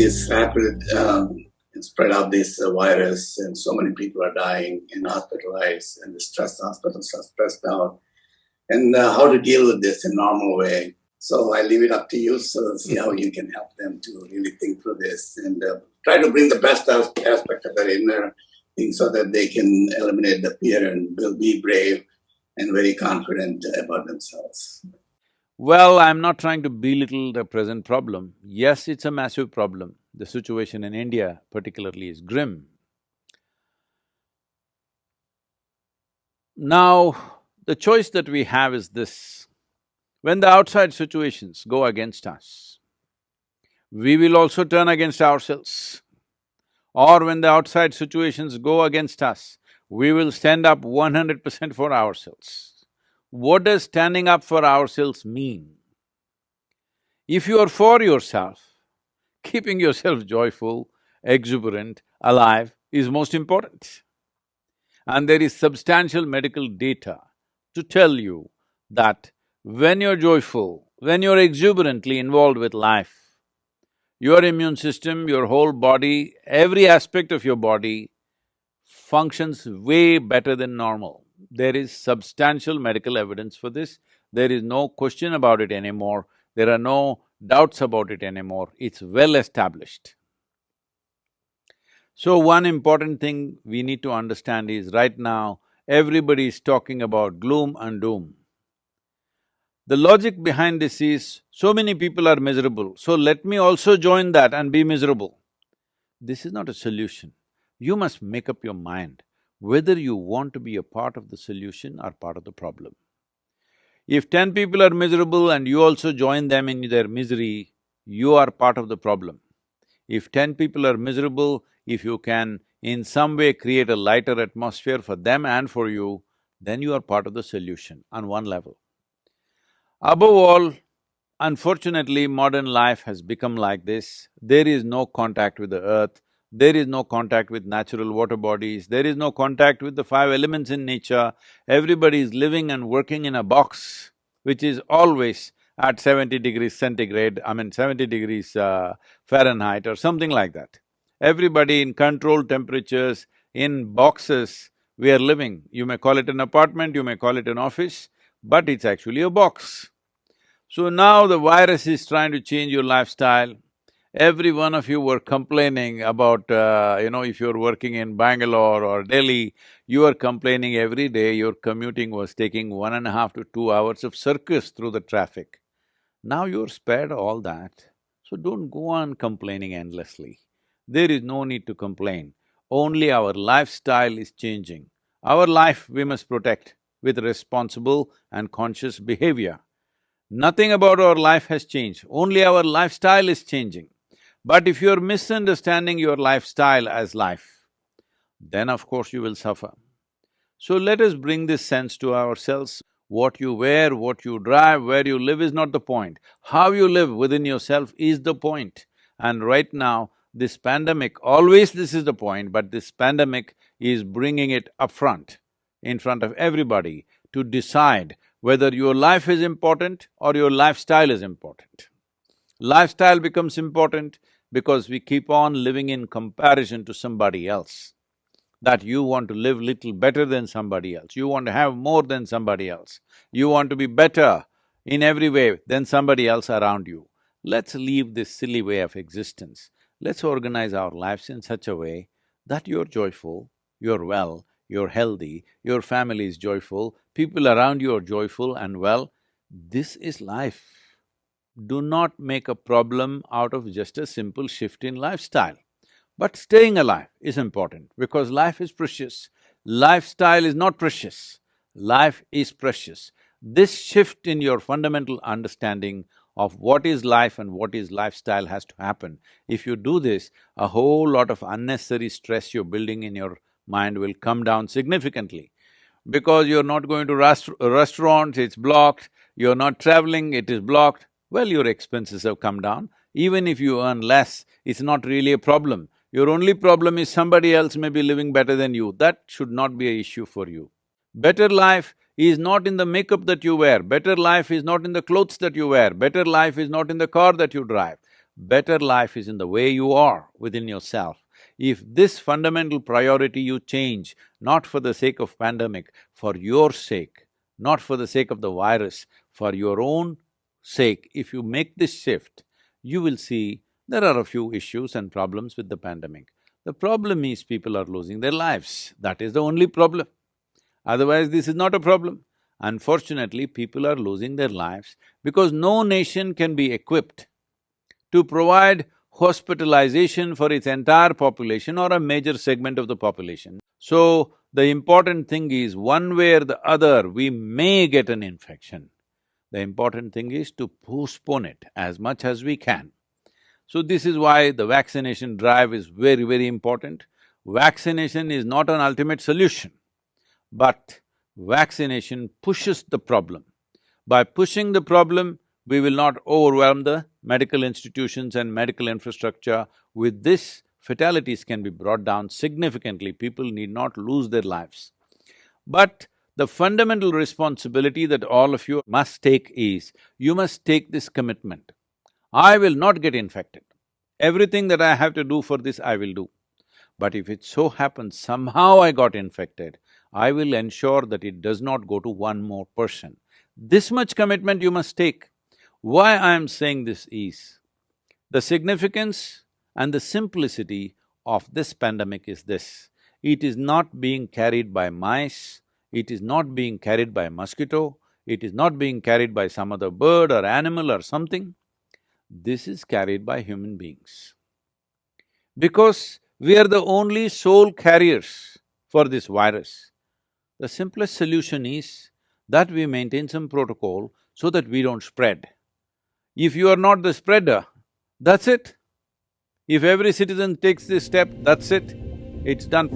this rapid spread of this virus, and so many people are dying and hospitalized, and the hospitals are stressed out, and how to deal with this in a normal way. So I leave it up to you, so see how you can help them to really think through this and try to bring the best aspect of their inner thing so that they can eliminate the fear and will be brave and very confident about themselves. Well, I'm not trying to belittle the present problem. Yes, it's a massive problem. The situation in India particularly is grim. Now, the choice that we have is this: when the outside situations go against us, we will also turn against ourselves. Or when the outside situations go against us, we will stand up 100% for ourselves. What does standing up for ourselves mean? If you are for yourself, keeping yourself joyful, exuberant, alive is most important. And there is substantial medical data to tell you that when you're joyful, when you're exuberantly involved with life, your immune system, your whole body, every aspect of your body functions way better than normal. There is substantial medical evidence for this. There is no question about it anymore. There are no doubts about it anymore. It's well established. So one important thing we need to understand is right now, everybody is talking about gloom and doom. The logic behind this is, so many people are miserable, so let me also join that and be miserable. This is not a solution. You must make up your mind whether you want to be a part of the solution or part of the problem. If 10 people are miserable and you also join them in their misery, you are part of the problem. If 10 people are miserable, if you can in some way create a lighter atmosphere for them and for you, then you are part of the solution on one level. Above all, unfortunately, modern life has become like this. There is no contact with the earth, there is no contact with natural water bodies, there is no contact with the five elements in nature. Everybody is living and working in a box which is always at 70 degrees centigrade, 70 degrees Fahrenheit or something like that. Everybody in controlled temperatures, in boxes, we are living. You may call it an apartment, you may call it an office, but it's actually a box. So now the virus is trying to change your lifestyle. Every one of you were complaining about, if you're working in Bangalore or Delhi, you are complaining every day your commuting was taking 1.5 to 2 hours of circus through the traffic. Now you're spared all that, so don't go on complaining endlessly. There is no need to complain, only our lifestyle is changing. Our life we must protect with responsible and conscious behavior. Nothing about our life has changed, only our lifestyle is changing. But if you're misunderstanding your lifestyle as life, then of course you will suffer. So let us bring this sense to ourselves. What you wear, what you drive, where you live is not the point. How you live within yourself is the point. And right now, this pandemic, always this is the point, but this pandemic is bringing it up front, in front of everybody, to decide whether your life is important or your lifestyle is important. Lifestyle becomes important because we keep on living in comparison to somebody else. That you want to live little better than somebody else, you want to have more than somebody else, you want to be better in every way than somebody else around you. Let's leave this silly way of existence. Let's organize our lives in such a way that you're joyful, you're well, you're healthy, your family is joyful, people around you are joyful and well. This is life. Do not make a problem out of just a simple shift in lifestyle. But staying alive is important because life is precious. Lifestyle is not precious, life is precious. This shift in your fundamental understanding of what is life and what is lifestyle has to happen. If you do this, a whole lot of unnecessary stress you're building in your mind will come down significantly. Because you're not going to restaurants, it's blocked, you're not traveling, it is blocked, well, your expenses have come down. Even if you earn less, it's not really a problem. Your only problem is somebody else may be living better than you, that should not be an issue for you. Better life is not in the makeup that you wear, better life is not in the clothes that you wear, better life is not in the car that you drive. Better life is in the way you are within yourself. If this fundamental priority you change, not for the sake of pandemic, for your sake, not for the sake of the virus, for your own sake, if you make this shift, you will see there are a few issues and problems with the pandemic. The problem is people are losing their lives, that is the only problem. Otherwise, this is not a problem. Unfortunately, people are losing their lives because no nation can be equipped to provide hospitalization for its entire population or a major segment of the population. So, the important thing is, one way or the other, we may get an infection. The important thing is to postpone it as much as we can. So this is why the vaccination drive is very, very important. Vaccination is not an ultimate solution, but vaccination pushes the problem. By pushing the problem, we will not overwhelm the medical institutions and medical infrastructure. With this, fatalities can be brought down significantly, people need not lose their lives. But the fundamental responsibility that all of you must take is, you must take this commitment. I will not get infected. Everything that I have to do for this, I will do. But if it so happens somehow I got infected, I will ensure that it does not go to one more person. This much commitment you must take. Why I am saying this is, the significance and the simplicity of this pandemic is this: it is not being carried by mice, it is not being carried by mosquito, it is not being carried by some other bird or animal or something. This is carried by human beings. Because we are the only sole carriers for this virus, the simplest solution is that we maintain some protocol so that we don't spread. If you are not the spreader, that's it. If every citizen takes this step, that's it, it's done.